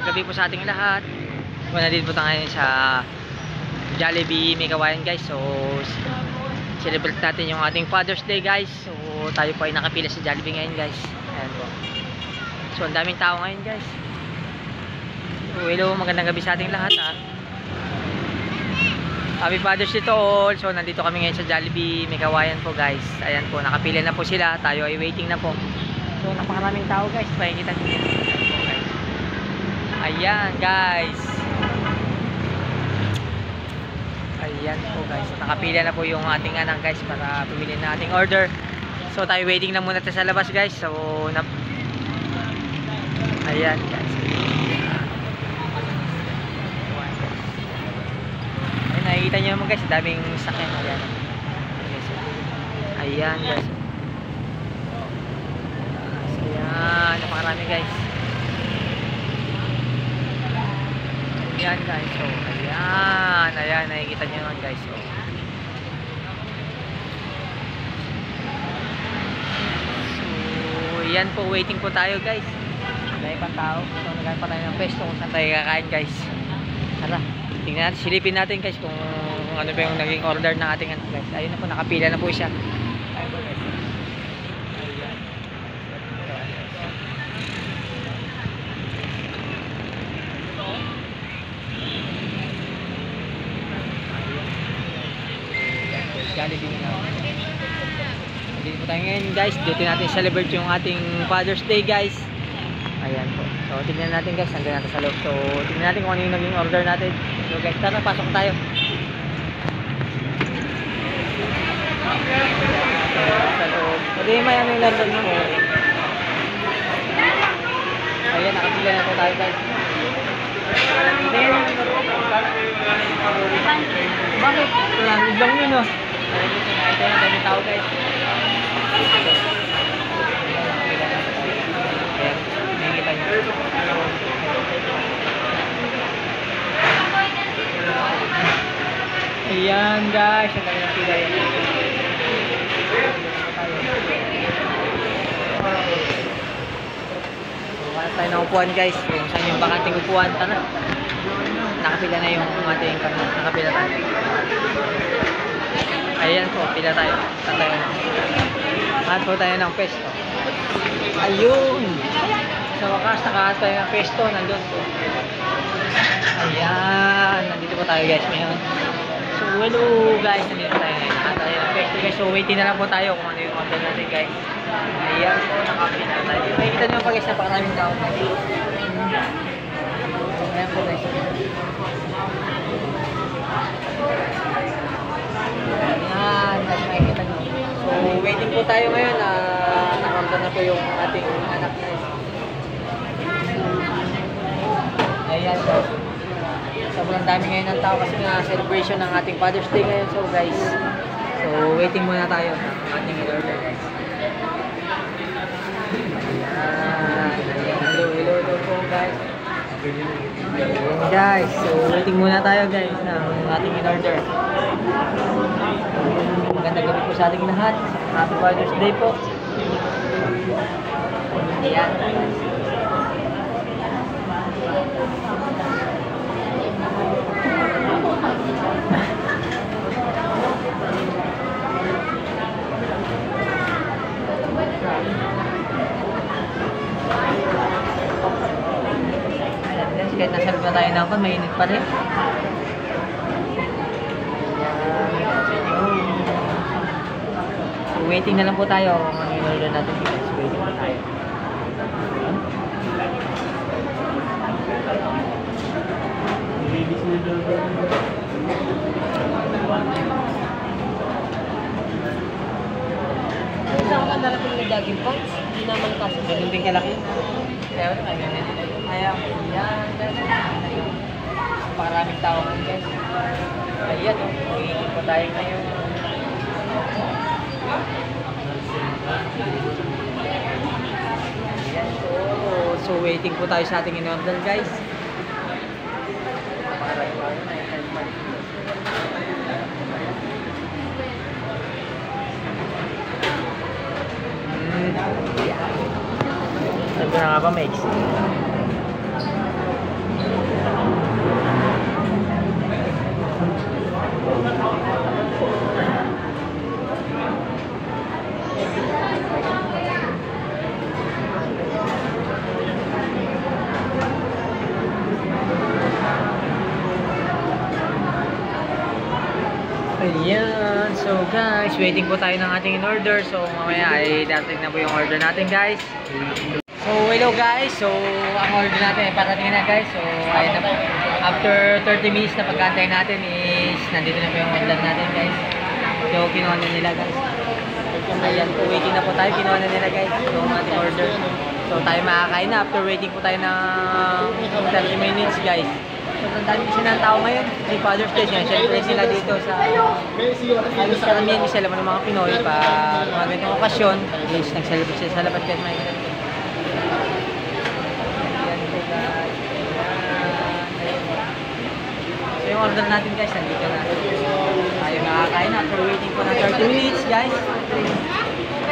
gabi po sa ating lahat. Nandito po tayo ngayon sa Jollibee May Kawayan guys. So celebrate natin yung ating Father's Day guys. So tayo po ay nakapila sa Jollibee ngayon guys. Ayan po. So ang daming tao ngayon guys. So hello, magandang gabi sa ating lahat ha. Happy Father's Day to all. So nandito kami ngayon sa Jollibee May Kawayan po guys. Ayan po, nakapila na po sila. Tayo ay waiting na po. So napakaraming tao guys. Makikita niyo. Ayan guys. Ayan po guys. Nakapila na po yung ating anak guys para pumili na ating order. So tayo waiting na muna sa labas guys. So ayan guys. Ayan, nakikita nyo naman guys. Daming sakyan. Ayan. Ayan guys. Ayan. Napakarami guys. Ayan guys. So ayan. Ayan. Nakikita nyo naman guys. So ayan po. Waiting po tayo guys. Dahil pang tao. So nagkaroon pa tayo ng pwesto kung saan tayo kakain guys. Tara. Tingnan natin. Silipin natin guys kung ano ba yung naging order ng ating ano guys. Ayun na po. Nakapila na po siya. Ayun po guys. Jollibee na. Dito po tayo ngayon guys. Dito natin celebrate yung ating Father's Day guys. Ayan po. So tignan natin guys. Hanggang natin sa loob. So tignan natin kung ano yung naging order natin. So guys, tara, pasok tayo. Sa loob. Pwede may ano yung order mo. Ayan, nakapila na po tayo guys. Bakit? Lang yun oh. Ito yung dami tao guys. Ayan, nakikita nyo. Ayan guys, ang dami ng pila yan. Bukas tayo ng upuan guys. Kung saan yung bakanting upuan, tara. Nakapila na yung ating kami. Nakapila tayo. Ayan po, pila tayo. Nakahat po tayo ng pesto. Ayun! Sa wakas, nakahat tayo ng pesto. Nandun po. Ayan! Nandito po tayo guys ngayon. So, hello guys. Nandito tayo ngayon. Nakahat tayo ng pesto guys. So, waiting na lang po tayo kung ano yung order natin guys. Ayan po, nakapila tayo. Makikita nyo pa guys, napakaraming tao. Ayan po guys. Ayan, makikita nyo. So, waiting po tayo ngayon. Nakamda na po yung ating anak guys. Ayan guys. Sobrang dami ngayon ng tao kasi nga celebration ng ating Father's Day ngayon. So guys, so waiting muna tayo ng ating order guys. Ayan. Hello po guys. Ayan guys, so waiting muna tayo guys ng ating in-order. Magandang gabi po sa ating lahat. Happy Father's Day po. Ayan. Kahit nasa loob na tayo na ako, mainit pa rin. So, waiting na lang po tayo kung ano yung order natin guys. Waiting na tayo. Saan ka narating na jogging pants? Hindi naman kasi. Ganun din kalaki. Kaya wala tayo ganun. Ayan. Napakaraming tao ngayon guys. Ayan o. Waiting po tayo ngayon. Ayan po. So waiting po tayo sa ating in-order guys. Sabi ko na nga ba, maiksi. Ayan. So guys, waiting po tayo ng ating in-order. So mamaya ay dating na po yung order natin guys. So hello guys. So ang order natin ay parating na guys. So ayan na po. After 30 minutes na pag-antay natin is nandito na po yung order natin guys. So kinuha na nila guys. Ayan po, waiting na po tayo. Kinuha na nila guys yung ating order. So tayo makakain na after waiting po tayo ng 30 minutes guys. So, ang dami kasi ng tao ngayon. May Father's Day yan. Siyempre sila dito sa halos karamihan isa naman ng mga Pinoy pag mga ganitong okasyon is nag-celebrate sila sa labas kahit may ganito. Ayan po guys. So yung order natin guys, nandito na. Tayo makakain na after waiting po ng 30 minutes guys.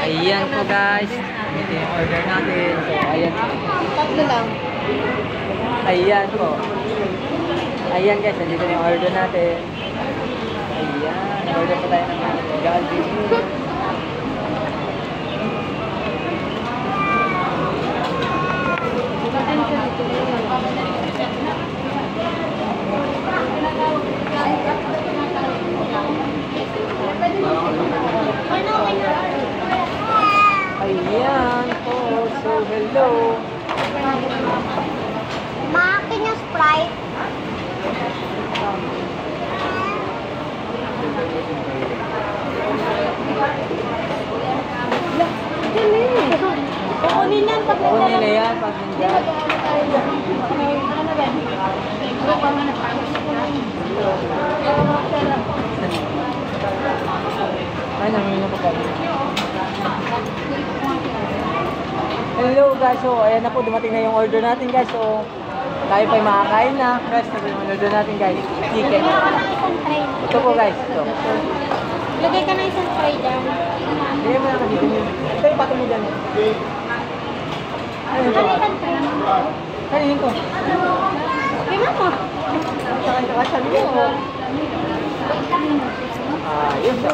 Ayan po guys. Ito yung order natin. So ayan. Tatlo lang. Ayan po. Ayan guys, nandito na yung order natin. Ayan, order po tayo ng Jollibee. Ayan po, so hello. Maakin yung Sprite. Kukunin yan pag Kunin na yan pag nandiyan. Ay, namimili na po kami. Hello guys, so ayan na po, dumating na yung order natin guys. So tayo pa'y makakain na. Guys, ito yung order natin guys. Chicken. Lagay ka ng isang tray. Ito po guys, ito. Lagay ka ng isang tray dyan. Bigyan mo na kasi dito. Ito yung patong mo dyan. Ano yun to? Lagay ka ng tray. Ano yun to? Tingnan mo. Saan mo? Yun to.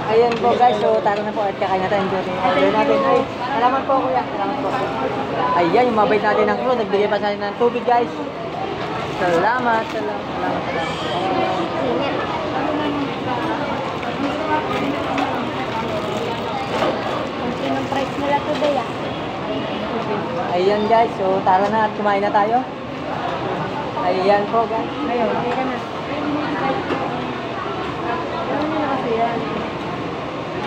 Ayan po guys, so tara na po at kakain natin. Enjoy yung order natin. Ay, salamat po kuya. Salamat po. Ayan, yung mabait natin ng crew. Nagbigay pa sa atin ng tubig guys. Salamat. Sinong price nila today ah? Ayan guys, so tara na at kumain na tayo. Ayan po guys. Ayun, hindi ka na. Ano na kasi yan?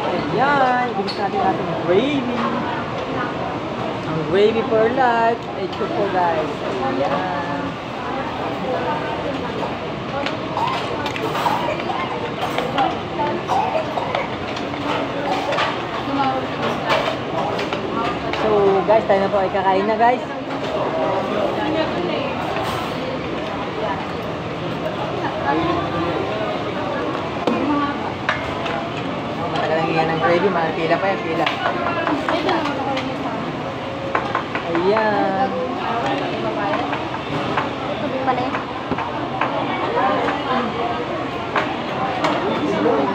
Ayan, ibigis natin natin gravy. Ang gravy for life. Ito po guys. Ayan. So guys, tayo na po ay kakain na guys. Matagal ang iyan ng gravy, mga pila pa yan, pila. Ayan. Tubig pala eh.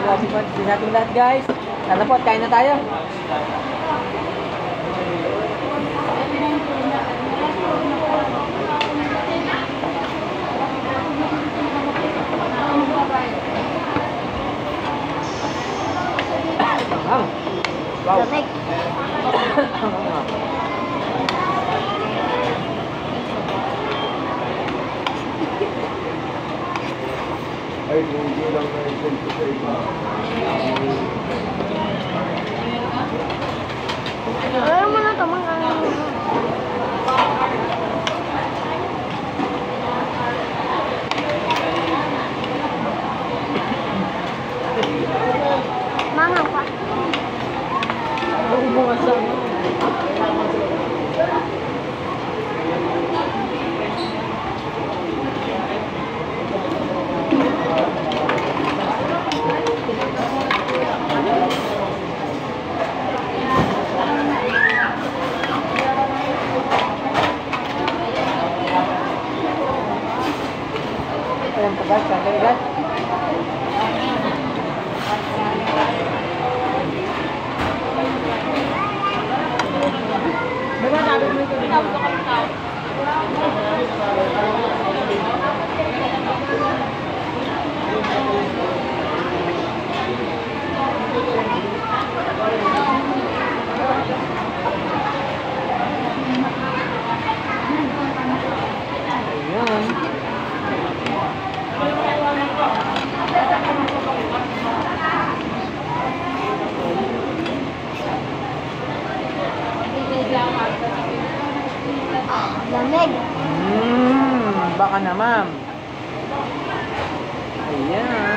Grabe po, din natin lahat guys. Tara po, kain na tayo. Wow. Lamig. Ay, hindi lang na ito sa iba. Ayaw mo na ito, mga Mama pa. Ayan po guys, sandali guys. Diba sabi mo ito, tawag ko kami tao. Ayan. Lamig. Baka na ma'am. Ayan.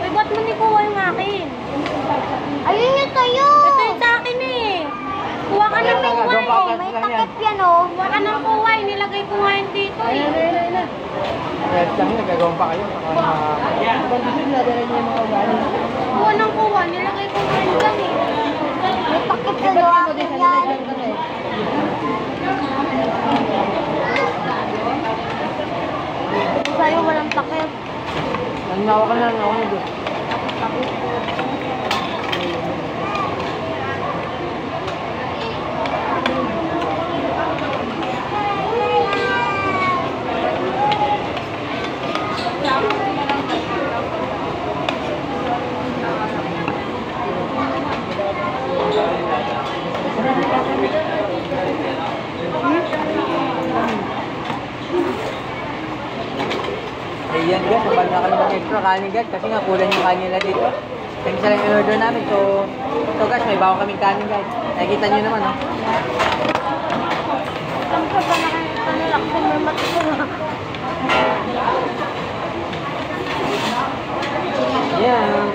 Uy, ba't mo nikuha yung akin? Ayun yung sa'yo. Ito yung sa akin eh. Kuha ka ng kuha eh. May takip yan oh. Kuha ka ng kuha eh. Nilagay ko nga yun dito eh. Yes lang yun, nagagawin pa kayo. Pag-isip na, dala niya yung mga ugali. Kuha ng kuha. Nilagay ko nga yun dyan eh. May takip yan oh. Akin yan. Sa'yo walang takip. Nanawa ka na, nanawa ka na. Ayan guys, sabal na kami mag-extra kanin guys kasi nga kulang yung kanin nila dito. Thanks sa lang yung order namin. So guys, may bago kaming kanin guys. Nakikita nyo naman oh. Saan ka ba nakanilak ko may matulog? Ayan.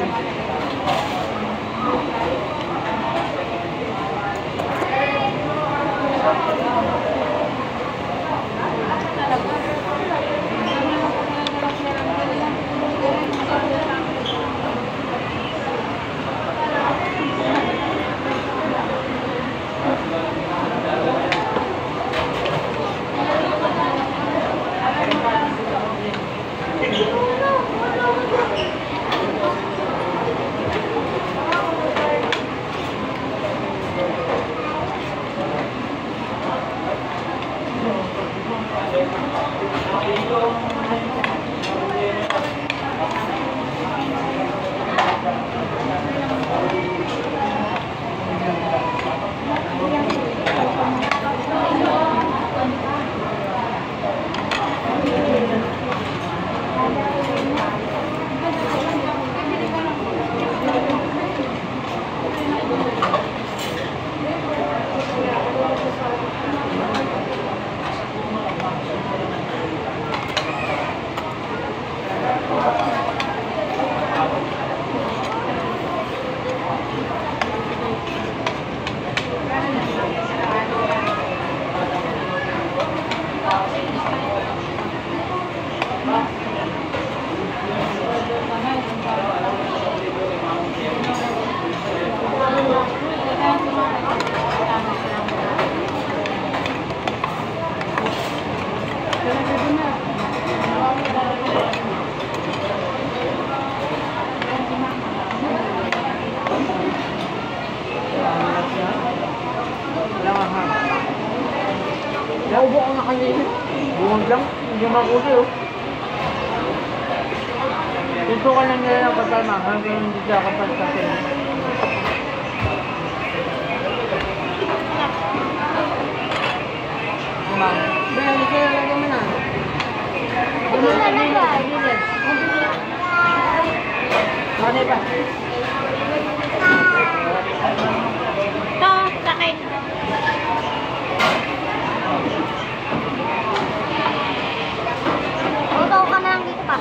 Naubo ko na kanina. Bungag lang. Hindi makuti oh. Ito ka lang nila ng pagkalma hanggang hindi siya kapag sa akin. Ma'am. Dahil sa'yo lagay mo na. Ano na nagay? Ano ba? Ito, sakit. Ikaw ka na lang dito pa.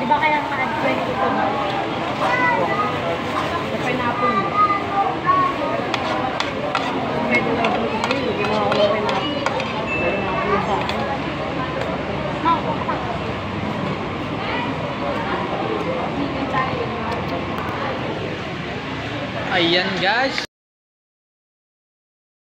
Di ba kaya ka-add 20 ito? Sa pineapple. Pwede na ako ito. Ginawa ko ng pineapple. Pineapple sa akin. Ayan guys.